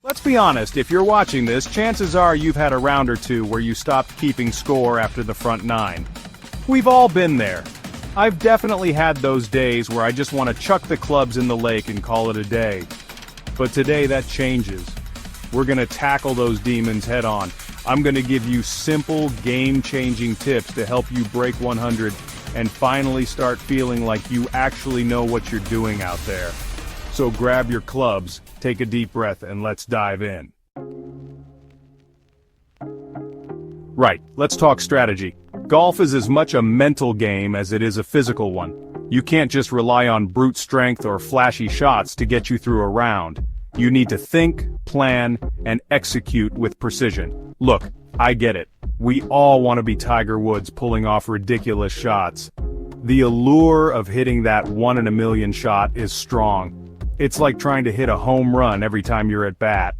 Let's be honest, if you're watching this, chances are you've had a round or two where you stopped keeping score after the front nine. We've all been there. I've definitely had those days where I just want to chuck the clubs in the lake and call it a day. But today that changes. We're gonna tackle those demons head on. I'm gonna give you simple, game-changing tips to help you break 100 and finally start feeling like you actually know what you're doing out there. So grab your clubs, take a deep breath, and let's dive in. Right, let's talk strategy. Golf is as much a mental game as it is a physical one. You can't just rely on brute strength or flashy shots to get you through a round. You need to think, plan, and execute with precision. Look, I get it. We all want to be Tiger Woods pulling off ridiculous shots. The allure of hitting that 1 in a million shot is strong. It's like trying to hit a home run every time you're at bat.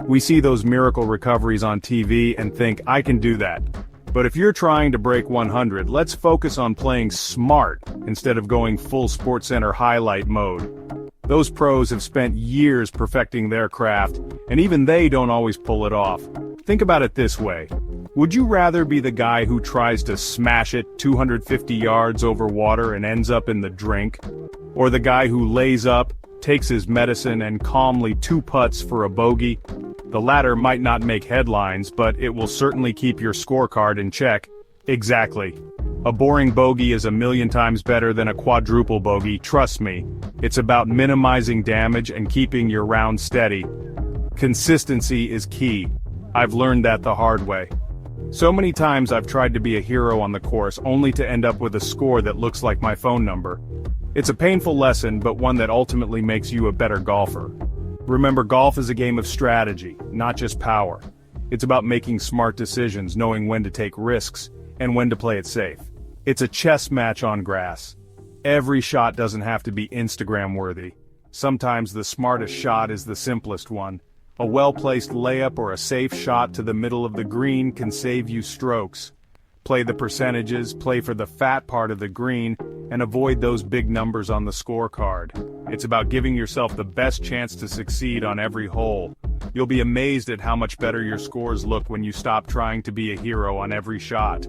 We see those miracle recoveries on TV and think, I can do that. But if you're trying to break 100, let's focus on playing smart instead of going full SportsCenter highlight mode. Those pros have spent years perfecting their craft, and even they don't always pull it off. Think about it this way. Would you rather be the guy who tries to smash it 250 yards over water and ends up in the drink? Or the guy who lays up, takes his medicine, and calmly two putts for a bogey? The latter might not make headlines, but it will certainly keep your scorecard in check. Exactly. A boring bogey is a million times better than a quadruple bogey, trust me. It's about minimizing damage and keeping your round steady. Consistency is key. I've learned that the hard way. So many times I've tried to be a hero on the course only to end up with a score that looks like my phone number. It's a painful lesson, but one that ultimately makes you a better golfer. Remember, golf is a game of strategy, not just power. It's about making smart decisions, knowing when to take risks, and when to play it safe. It's a chess match on grass. Every shot doesn't have to be Instagram-worthy. Sometimes the smartest shot is the simplest one. A well-placed layup or a safe shot to the middle of the green can save you strokes. Play the percentages, play for the fat part of the green, and avoid those big numbers on the scorecard. It's about giving yourself the best chance to succeed on every hole. You'll be amazed at how much better your scores look when you stop trying to be a hero on every shot.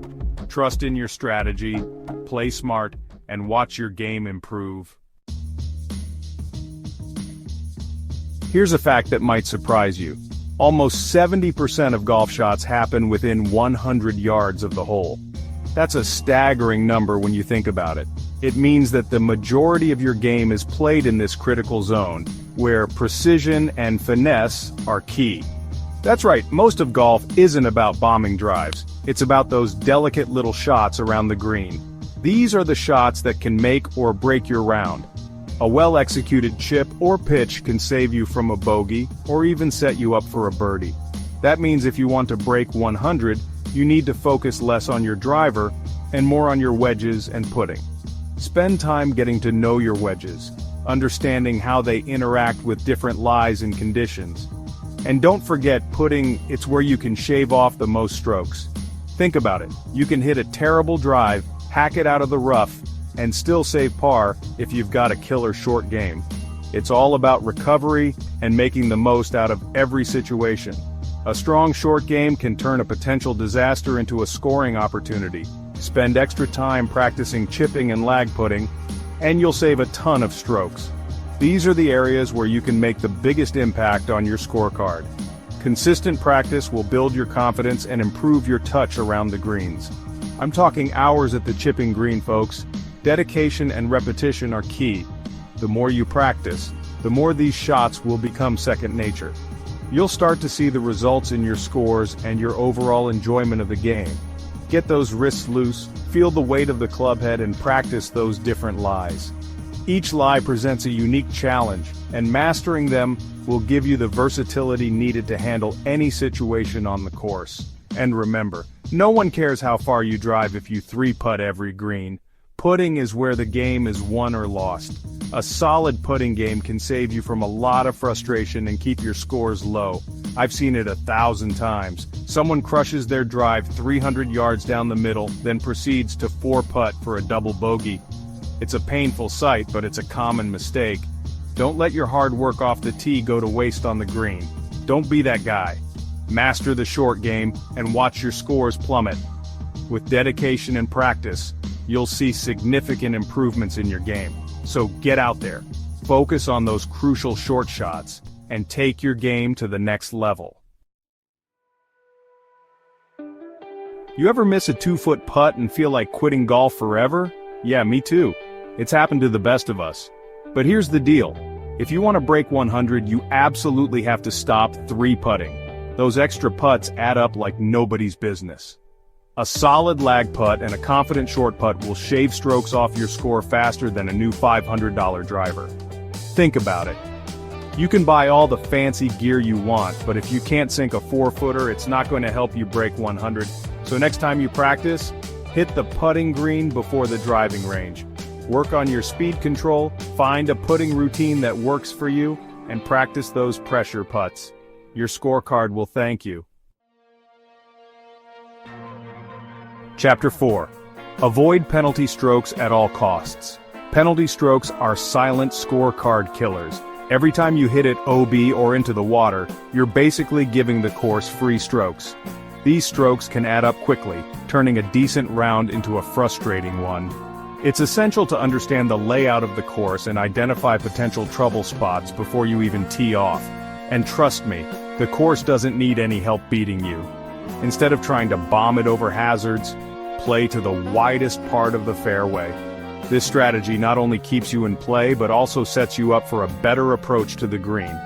Trust in your strategy, play smart, and watch your game improve. Here's a fact that might surprise you. Almost 70% of golf shots happen within 100 yards of the hole. That's a staggering number when you think about it. It means that the majority of your game is played in this critical zone, where precision and finesse are key. That's right, most of golf isn't about bombing drives. It's about those delicate little shots around the green. These are the shots that can make or break your round. A well-executed chip or pitch can save you from a bogey, or even set you up for a birdie. That means if you want to break 100, you need to focus less on your driver, and more on your wedges and putting. Spend time getting to know your wedges, understanding how they interact with different lies and conditions. And don't forget, putting, it's where you can shave off the most strokes. Think about it, you can hit a terrible drive, hack it out of the rough, and still save par if you've got a killer short game. It's all about recovery and making the most out of every situation. A strong short game can turn a potential disaster into a scoring opportunity. Spend extra time practicing chipping and lag putting, and you'll save a ton of strokes. These are the areas where you can make the biggest impact on your scorecard. Consistent practice will build your confidence and improve your touch around the greens. I'm talking hours at the chipping green, folks. Dedication and repetition are key. The more you practice, the more these shots will become second nature. You'll start to see the results in your scores and your overall enjoyment of the game. Get those wrists loose, feel the weight of the club head, and practice those different lies. Each lie presents a unique challenge, and mastering them will give you the versatility needed to handle any situation on the course. And remember, no one cares how far you drive if you three-putt every green. Putting is where the game is won or lost. A solid putting game can save you from a lot of frustration and keep your scores low. I've seen it 1,000 times. Someone crushes their drive 300 yards down the middle, then proceeds to four-putt for a double bogey. It's a painful sight, but it's a common mistake. Don't let your hard work off the tee go to waste on the green. Don't be that guy. Master the short game and watch your scores plummet. With dedication and practice, you'll see significant improvements in your game. So get out there, focus on those crucial short shots, and take your game to the next level. You ever miss a 2-foot putt and feel like quitting golf forever? Yeah, me too. It's happened to the best of us. But here's the deal. If you want to break 100, you absolutely have to stop 3-putting. Those extra putts add up like nobody's business. A solid lag putt and a confident short putt will shave strokes off your score faster than a new $500 driver. Think about it. You can buy all the fancy gear you want, but if you can't sink a 4-footer, it's not going to help you break 100. So next time you practice, hit the putting green before the driving range. Work on your speed control, find a putting routine that works for you, and practice those pressure putts. Your scorecard will thank you. Chapter 4. Avoid penalty strokes at all costs. Penalty strokes are silent scorecard killers. Every time you hit it OB or into the water, you're basically giving the course free strokes. These strokes can add up quickly, turning a decent round into a frustrating one. It's essential to understand the layout of the course and identify potential trouble spots before you even tee off. And trust me, the course doesn't need any help beating you. Instead of trying to bomb it over hazards, play to the widest part of the fairway. This strategy not only keeps you in play but also sets you up for a better approach to the green.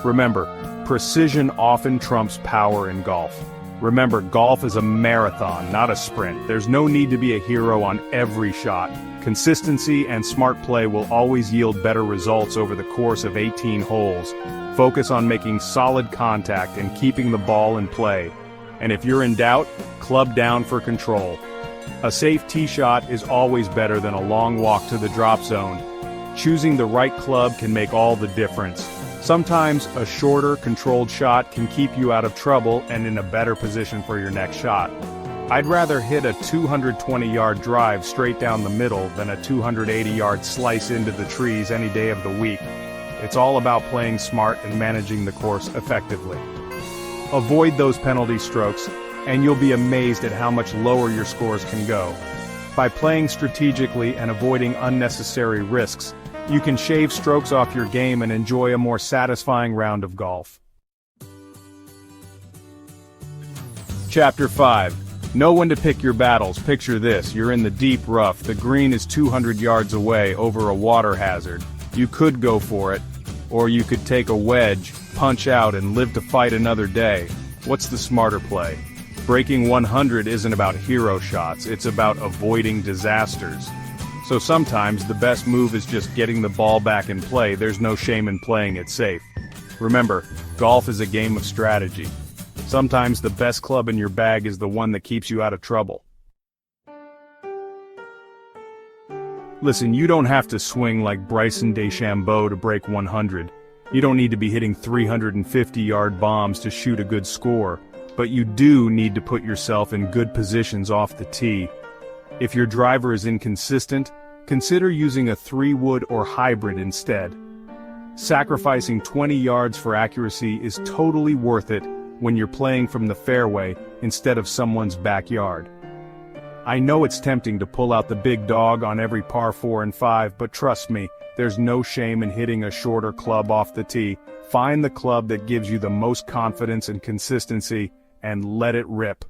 Remember, precision often trumps power in golf. Remember, golf is a marathon, not a sprint. There's no need to be a hero on every shot. Consistency and smart play will always yield better results over the course of 18 holes. Focus on making solid contact and keeping the ball in play. And if you're in doubt, club down for control. A safe tee shot is always better than a long walk to the drop zone. Choosing the right club can make all the difference. Sometimes a shorter, controlled shot can keep you out of trouble and in a better position for your next shot. I'd rather hit a 220-yard drive straight down the middle than a 280-yard slice into the trees any day of the week. It's all about playing smart and managing the course effectively. Avoid those penalty strokes, and you'll be amazed at how much lower your scores can go. By playing strategically and avoiding unnecessary risks, you can shave strokes off your game and enjoy a more satisfying round of golf. Chapter 5. Know when to pick your battles. Picture this, you're in the deep rough, the green is 200 yards away over a water hazard. You could go for it, or you could take a wedge, punch out and live to fight another day. What's the smarter play? Breaking 100 isn't about hero shots, it's about avoiding disasters. So sometimes the best move is just getting the ball back in play. There's no shame in playing it safe. Remember, golf is a game of strategy. Sometimes the best club in your bag is the one that keeps you out of trouble. Listen, you don't have to swing like Bryson DeChambeau to break 100. You don't need to be hitting 350-yard bombs to shoot a good score, but you do need to put yourself in good positions off the tee. If your driver is inconsistent, consider using a 3-wood or hybrid instead. Sacrificing 20 yards for accuracy is totally worth it when you're playing from the fairway instead of someone's backyard. I know it's tempting to pull out the big dog on every par 4 and 5, but trust me, there's no shame in hitting a shorter club off the tee. Find the club that gives you the most confidence and consistency, and let it rip.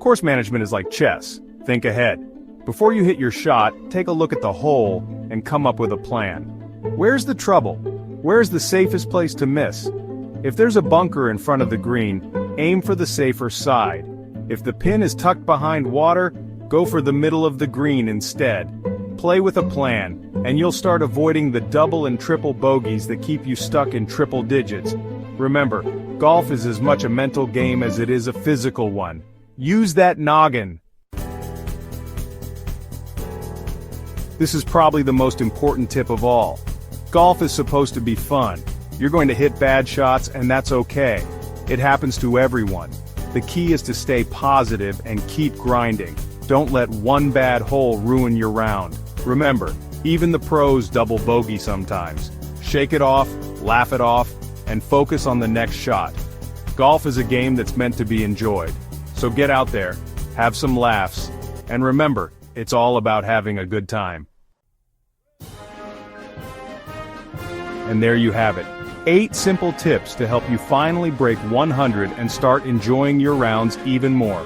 Course management is like chess. Think ahead. Before you hit your shot, take a look at the hole and come up with a plan. Where's the trouble? Where's the safest place to miss? If there's a bunker in front of the green, aim for the safer side. If the pin is tucked behind water, go for the middle of the green instead. Play with a plan, and you'll start avoiding the double and triple bogeys that keep you stuck in triple digits. Remember, golf is as much a mental game as it is a physical one. Use that noggin. This is probably the most important tip of all. Golf is supposed to be fun. You're going to hit bad shots, and that's okay. It happens to everyone. The key is to stay positive and keep grinding. Don't let one bad hole ruin your round. Remember, even the pros double bogey sometimes. Shake it off, laugh it off, and focus on the next shot. Golf is a game that's meant to be enjoyed. So get out there, have some laughs, and remember, it's all about having a good time. And there you have it. 8 simple tips to help you finally break 100 and start enjoying your rounds even more.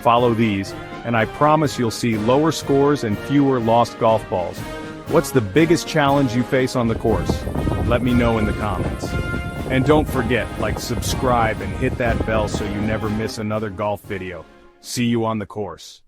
Follow these, and I promise you'll see lower scores and fewer lost golf balls. What's the biggest challenge you face on the course? Let me know in the comments. And don't forget, subscribe and hit that bell so you never miss another golf video. See you on the course.